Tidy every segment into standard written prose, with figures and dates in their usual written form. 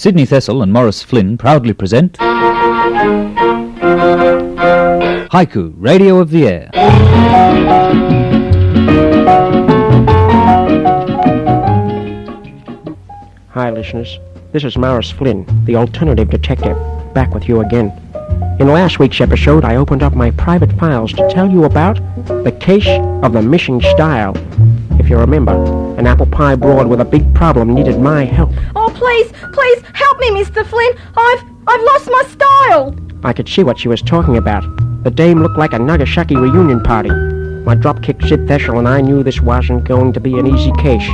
Sydney Thessell and Maurice Flynn proudly present Haiku Radio of the Air. Hi, listeners. This is Maurice Flynn, the alternative detective, back with you again. In last week's episode, I opened up my private files to tell you about the case of the missing style. If you remember, an apple pie broad with a big problem needed my help. Oh, please help me, Mr. Flynn. I've lost my style. I could see what she was talking about. The dame looked like a Nagasaki reunion party. My dropkick Sid Theshel and I knew this wasn't going to be an easy case,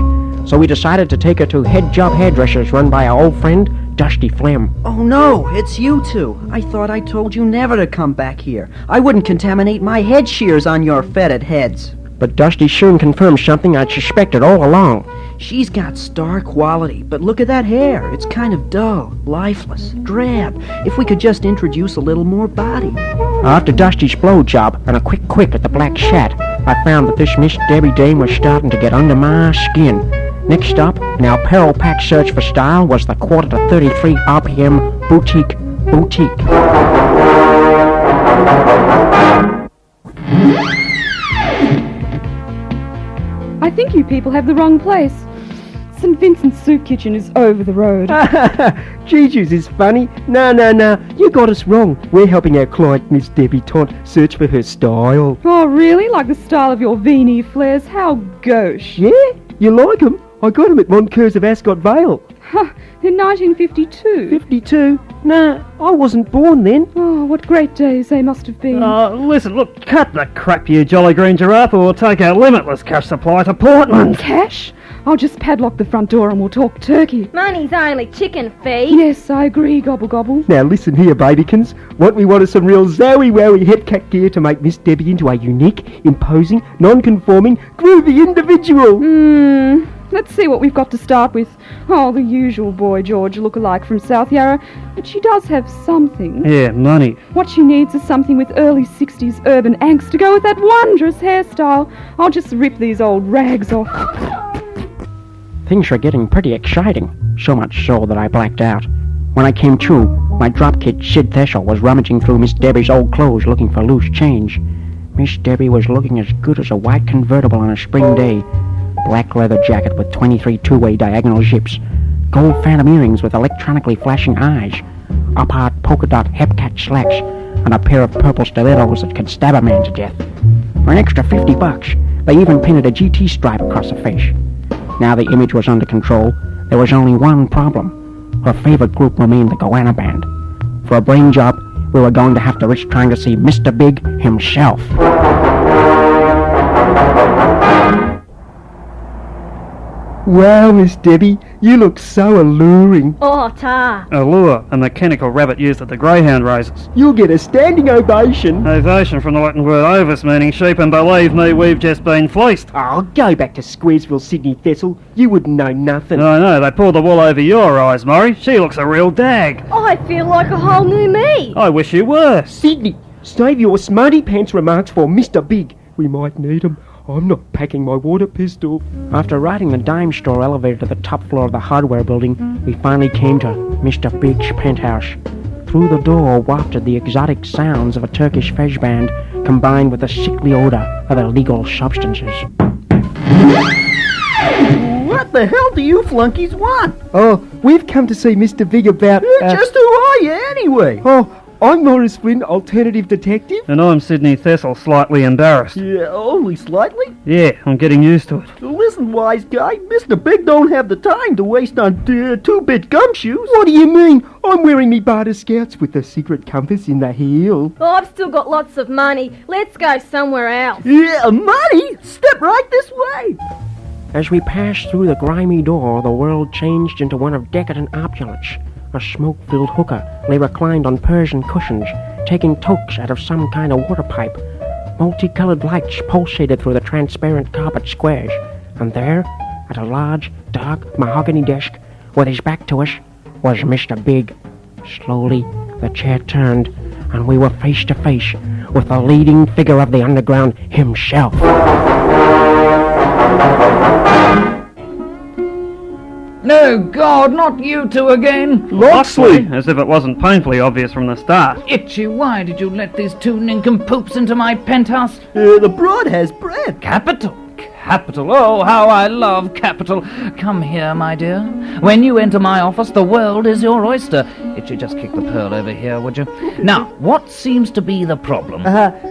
so we decided to take her to Head Job Hairdressers run by our old friend, Dusty Phlegm. Oh no, it's you two. I thought I told you never to come back here. I wouldn't contaminate my head shears on your fetid heads. But Dusty soon confirmed something I'd suspected all along. She's got star quality, but look at that hair. It's kind of dull, lifeless, drab. If we could just introduce a little more body. After Dusty's blowjob and a quick at the black shat, I found that this Miss Debbie dame was starting to get under my skin. Next up in our peril-packed search for style was the quarter to 33 RPM boutique. I think you people have the wrong place. St. Vincent's Soup Kitchen is over the road. Juju's is funny. No, you got us wrong. We're helping our client, Miss Debutante, search for her style. Oh, really? Like the style of your Veenie flares? How gauche. Yeah? You like 'em? I got 'em at Moncurs of Ascot Vale. In 1952. 52? Nah, I wasn't born then. Oh, what great days they must have been. Listen, look, cut the crap, you jolly green giraffe, or we'll take our limitless cash supply to Portland. Cash? I'll just padlock the front door and we'll talk turkey. Money's only chicken feed. Yes, I agree, gobble gobble. Now listen here, babykins. What we want is some real zowie-wowie headcat gear to make Miss Debbie into a unique, imposing, non-conforming, groovy individual. Let's see what we've got to start with. Oh, the usual Boy George look-alike from South Yarra. But she does have something. Yeah, money. What she needs is something with early 60s urban angst to go with that wondrous hairstyle. I'll just rip these old rags off. Things were getting pretty exciting, so much so that I blacked out. When I came to, my dropkick Sid Theshel was rummaging through Miss Debbie's old clothes looking for loose change. Miss Debbie was looking as good as a white convertible on a spring day. Black leather jacket with 23 two-way diagonal zips, gold phantom earrings with electronically flashing eyes, up-hard polka dot hepcat slacks, and a pair of purple stilettos that could stab a man to death. For an extra $50, they even painted a GT stripe across her face. Now the image was under control. There was only one problem. Her favorite group remained the Goanna Band. For a brain job, we were going to have to risk trying to see Mr. Big himself. Wow, Miss Debbie, you look so alluring. Oh, tar. Allure, a mechanical rabbit used at the greyhound races. You'll get a standing ovation. Ovation from the Latin word ovis, meaning sheep, and believe me, we've just been fleeced. Oh, go back to Squaresville, Sydney Thessel. You wouldn't know nothing. I know, they pulled the wool over your eyes, Murray. She looks a real dag. I feel like a whole new me. I wish you were. Sydney, save your smarty pants remarks for Mr. Big. We might need 'em. I'm not packing my water pistol. After riding the dime store elevator to the top floor of the hardware building, we finally came to Mr. Big's penthouse. Through the door wafted the exotic sounds of a Turkish fez band, combined with the sickly odor of illegal substances. What the hell do you flunkies want? Oh, we've come to see Mr. Big about... Just who are you anyway? Oh, I'm Maurice Flynn, alternative detective. And I'm Sydney Thessel, slightly embarrassed. Yeah, only slightly? Yeah, I'm getting used to it. Listen, wise guy, Mr. Big don't have the time to waste on two-bit gumshoes. What do you mean? I'm wearing me barter scouts with the secret compass in the heel. Oh, I've still got lots of money. Let's go somewhere else. Yeah, money? Step right this way. As we passed through the grimy door, the world changed into one of decadent opulence. A smoke-filled hooker lay reclined on Persian cushions, taking tokes out of some kind of water pipe. Multicolored lights pulsated through the transparent carpet squares, and there, at a large, dark mahogany desk, with his back to us, was Mr. Big. Slowly, the chair turned, and we were face to face with the leading figure of the underground himself. No, God, not you two again. Loxley! As if it wasn't painfully obvious from the start. Itchy, why did you let these two nincompoops into my penthouse? The broad has bread. Capital. Capital. Oh, how I love capital. Come here, my dear. When you enter my office, the world is your oyster. Itchy, just kick the pearl over here, would you? Now, what seems to be the problem?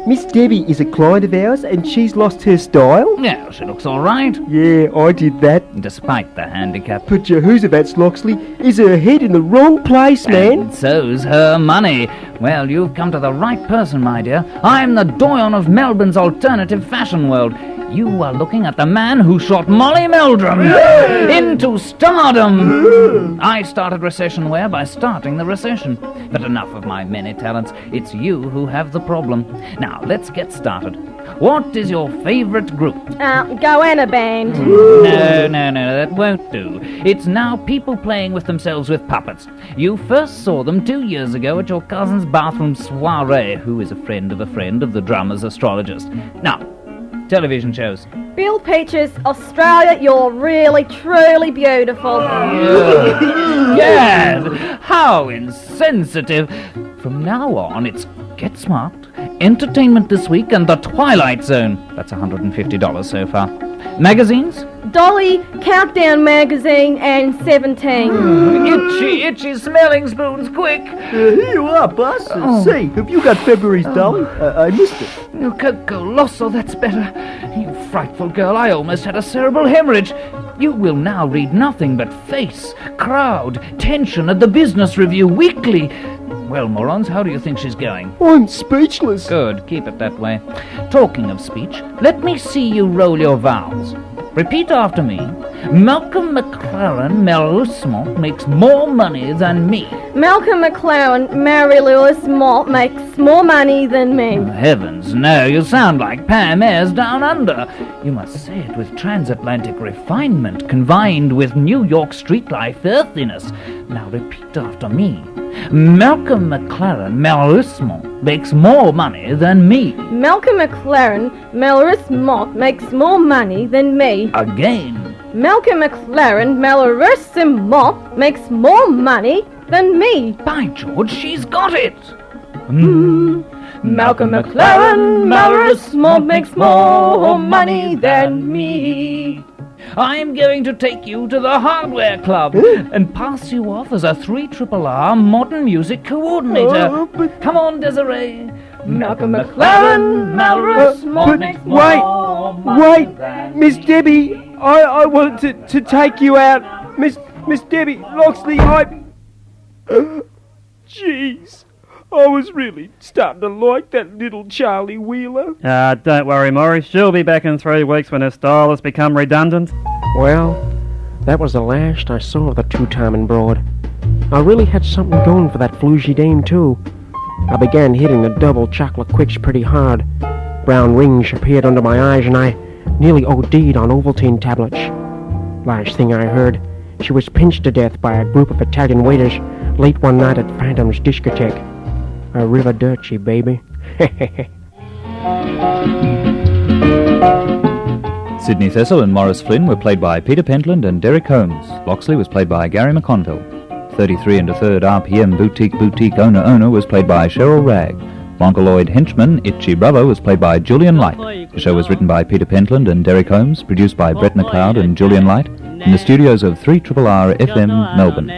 Miss Debbie is a client of ours and she's lost her style. Yeah, she looks all right, Yeah, I did that. despite the handicap. But Jehoshaphat, Loxley, is her head in the wrong place, man? And so's her money. Well, you've come to the right person, my dear. I'm the doyen of Melbourne's alternative fashion world. You are looking at the man who shot Molly Meldrum into stardom. I started recession wear by starting the recession. But enough of my many talents. It's you who have the problem. Now, let's get started. What is your favourite group? Goanna Band. No, that won't do. It's now people playing with themselves with puppets. You first saw them 2 years ago at your cousin's bathroom soiree, who is a friend of the drummer's astrologist. Now, television shows. Bill Peaches, Australia, you're really, truly beautiful. Gad, how insensitive. From now on, it's Get Smart, Entertainment This Week, and The Twilight Zone. That's $150 so far. Magazines? Dolly, Countdown Magazine, and 17. Itchy smelling spoons, quick. Here you are, boss. Say, have you got February's dolly? I missed it. Coco Losso, that's better. You frightful girl, I almost had a cerebral hemorrhage. You will now read nothing but face, crowd, tension at the Business Review Weekly. Well, morons, how do you think she's going? I'm speechless. Good, keep it that way. Talking of speech, let me see you roll your vowels. Repeat after me. Malcolm McLaren Melrousmont makes more money than me. Malcolm McLaren, Mary Lewis Mott makes more money than me. Oh, heavens, no, you sound like Pam Ayres down under. You must say it with transatlantic refinement, combined with New York street life earthiness. Now repeat after me. Malcolm McLaren Melrousmont makes more money than me. Malcolm McLaren, Melrose Mott makes more money than me. Again. Malcolm McLaren, Melrose Mott makes more money than me. By George, she's got it. Malcolm McLaren, Melrose Mott makes more money than me. I'm going to take you to the Hardware Club and pass you off as a 3RRR modern music coordinator. Come on, Desiree. Malcolm McLaren, Melrose Mott makes more money Wait, than Miss me. Debbie, I wanted to take you out. Miss Debbie, Loxley, Jeez, I was really starting to like that little Charlie Wheeler. Don't worry, Morris. She'll be back in 3 weeks when her style has become redundant. Well, that was the last I saw of the two-timing broad. I really had something going for that floozy dame, too. I began hitting the double chocolate quicks pretty hard. Brown rings appeared under my eyes, and I nearly OD'd on Ovaltine tablets. Last thing I heard, she was pinched to death by a group of Italian waiters late one night at Phantom's discotheque. Arrivederci, baby. Sydney Thessell and Maurice Flynn were played by Peter Pentland and Derek Holmes. Loxley was played by Gary McConville. 33 1/3 RPM boutique owner was played by Cheryl Ragg. Mongoloid henchman Itchy Bravo was played by Julian Light. The show was written by Peter Pentland and Derek Holmes, produced by Brett McLeod and Julian Light, in the studios of 3RRR FM Melbourne.